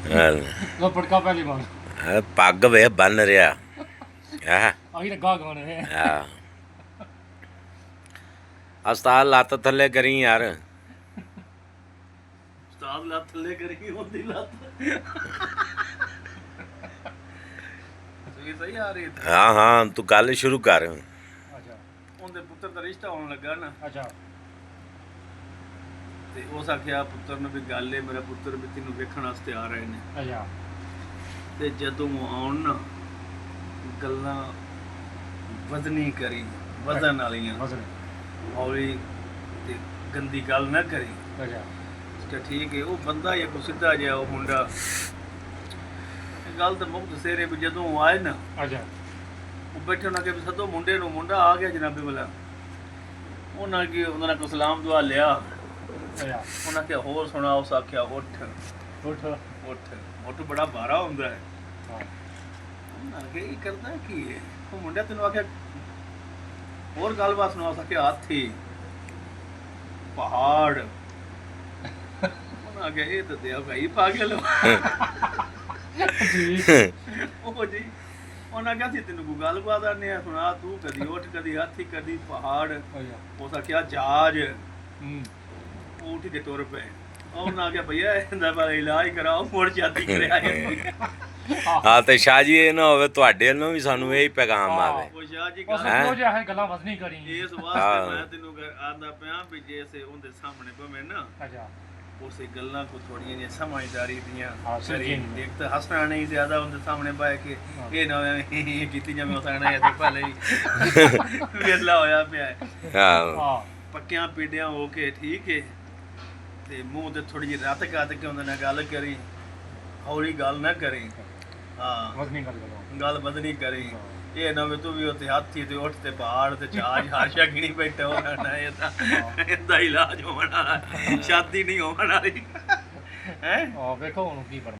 ਲੋ ਪਟਕਾ ਪਹਿਲੀ ਮਾਰ ਪੱਗ ਵੇ ਬੰਨ ਰਿਹਾ ਆਹ ਆਹੀ ਤਾਂ ਗਾਹ ਗਾਣੇ ਆਹ ਉਸਤਾਦ ਲੱਤ ਥੱਲੇ ਕਰੀ ਯਾਰ ਉਸਤਾਦ ਲੱਤ ਥੱਲੇ ਕਰੀ ਹੁੰਦੀ ਲੱਤ ਸਹੀ ਆ ਰਹੀ ਹਾਂ ਹਾਂ ਤੂੰ ਗੱਲ ਸ਼ੁਰੂ ਕਰ ਅੱਛਾ ਉਹਦੇ ਪੁੱਤਰ ਦਾ ਰਿਸ਼ਤਾ ਹੋਣ ਲੱਗਾ ਨਾ ਅੱਛਾ ਤੇ ਉਸ ਆਖਿਆ ਪੁੱਤਰ ਨੂੰ ਵੀ ਗੱਲ ਏ ਮੇਰਾ ਪੁੱਤਰ ਵੀ ਤੈਨੂੰ ਵੇਖਣ ਵਾਸਤੇ ਆ ਰਹੇ ਨੇ ਅੱਛਾ ਤੇ ਜਦੋਂ ਆਉਣ ਨਾ ਗੱਲਾਂ ਵਜ਼ਨੀ ਕਰੀ ਵਜ਼ਨ ਵਾਲੀਆਂ ਮਜ਼ਨ ਹੌਲੀ ਤੇ ਗੰਦੀ ਗੱਲ ਨਾ ਕਰੀ ਅੱਛਾ ਕਿ ਠੀਕ ਹੈ ਉਹ ਬੰਦਾ ਹੀ ਕੋ ਸਿੱਧਾ ਜਿਹਾ ਉਹ ਮੁੰਡਾ ਇਹ ਗੱਲ ਤਾਂ ਮੁਕਤ ਸੇਰੇ ਵੀ ਜਦੋਂ ਉਹ ਆਏ ਨਾ ਅੱਛਾ ਉਹ ਬੈਠੇ ਉਹਨਾਂ ਕੇ ਵੀ ਸਦੋ ਮੁੰਡੇ ਨੂੰ ਮੁੰਡਾ ਆ ਗਿਆ ਜਨਾਬੇ ਵਾਲਾ ਉਹਨਾਂ ਨੇ ਕੋ ਸਲਾਮ ਦੁਆ ਲਿਆ ਅੱਛਾ ਉਹਨਾਂ ਕੇ ਹੋਰ ਸੁਣਾ ਉਸ ਆਖਿਆ ਉੱਠ ਉੱਠ ਉੱਠ ਬੜਾ ਭਾਰਾ ਹੁੰਦਾ ਹੈ ਹਾਂ ਉਹਨਾਂ ਕੇ ਇਹ ਕਰਦਾ ਕੀ ਹੈ ਉਹ ਮੁੰਡਾ ਤੈਨੂੰ ਆਖਿਆ ਹੋਰ ਗੱਲਬਾਤ ਸੁਣਾ ਸਕਿਆ ਹਾਥੀ ਪਹਾੜ ਉਹਨਾਂ ਕੇ ਇਹ ਤਾਂ ਦਿਆ ਭਾਈ ਪਾਗਲ ਹੋ ਜੀ ਉਹ ਜੀ ਉਹਨਾਂ ਕਿਹਾ ਸੀ ਤੈਨੂੰ ਕੋਈ ਗੱਲਬਾਤ ਆਨੇ ਆ ਸੁਣਾ ਤੂੰ ਕਦੀ ਉੱਠ ਕਦੀ ਹਾਥੀ ਕਦੀ ਪਹਾੜ ਅੱਛਾ ਉਸ ਆਖਿਆ ਜਹਾਜ਼ ਹੂੰ ਉਹ ਉੱਠ ਕੇ ਤੁਰ ਪਏ ਉਹਨਾਂ ਕਿਹਾ ਭਈਆ ਇਹਦਾ ਬਾਰੇ ਇਲਾਜ ਕਰਾਓ ਮੋੜ ਜਾਤੀ ਕਰਿਆ ਹਾਂ ਤੇ ਸ਼ਾਹ ਜੀ ਇਹ ਨਾ ਹੋਵੇ ਤੁਹਾਡੇ ਵੱਲੋਂ ਵੀ ਸਾਨੂੰ ਇਹੀ ਪੈਗਾਮ ਆਵੇ ਉਹ ਸ਼ਾਹ ਜੀ ਉਹ ਗੱਲ ਸਭ ਜਿਹਾ ਗੱਲਾਂ ਵਸਣੀ ਕਰੀ ਇਸ ਵਾਸਤੇ ਮੈਂ ਤੈਨੂੰ ਆਂਦਾ ਪਿਆ ਵੀ ਜੇ ਸੇ ਉਹਦੇ ਸਾਹਮਣੇ ਪਵੇਂ ਨਾ ਅੱਛਾ ਉਸੇ ਗੱਲਾਂ ਕੋ ਥੋੜੀਆਂ ਜਿਹੀਆਂ ਸਮਝਦਾਰੀ ਦੀਆਂ ਹਾਂ, ਕਰੀ ਦੇਖ ਤਾਂ ਹੱਸਣਾ ਨਹੀਂ ਜ਼ਿਆਦਾ ਉਹਦੇ ਸਾਹਮਣੇ ਬਹਿ ਕੇ ਇਹ ਨਾ ਹੋਵੇ ਕੀਤੀ ਜਿਵੇਂ ਹੱਸਣਾ ਹੈ ਤੇ ਪਹਿਲੇ ਹੀ ਵੇਲਾ ਹੋਇਆ ਪਿਆ ਹੈ ਹਾਂ ਹਾਂ ਪੱਕਿਆਂ ਪੀੜਿਆਂ ਹੋ ਕੇ ਠੀਕ ਹੈ ਤੇ ਮੂੰਹ ਤੇ ਥੋੜੀ ਜਿਹੀ ਰੱਤ ਕੱਢ ਕੇ ਉਹਦੇ ਨਾਲ ਗੱਲ ਕਰੀ ਹੌਲੀ ਗੱਲ ਨਾ ਕਰੀ ਹਾਂ ਵਸਣੀ ਕਰ ਲਓ ਗੱਲ ਬਦਨੀ ਕਰੀ ਇਹ ਨਾ ਵੀ ਤੂੰ ਵੀ ਉੱਥੇ ਹਾਥੀ ਤੇ ਉੱਠ ਤੇ ਪਹਾੜ ਤੇ ਜਹਾਜ਼ ਹਾਸ਼ਾ ਗਿਣੀ ਬੈਠਾ ਹੋਣਾ ਇਹ ਤਾਂ ਇਹਦਾ ਇਲਾਜ ਹੋਣ ਵਾਲਾ ਸ਼ਾਦੀ ਨਹੀਂ ਹੋਣ ਵਾਲੀ ਹੈ ਆ ਵੇਖੋ ਹੁਣ ਕੀ ਬਣ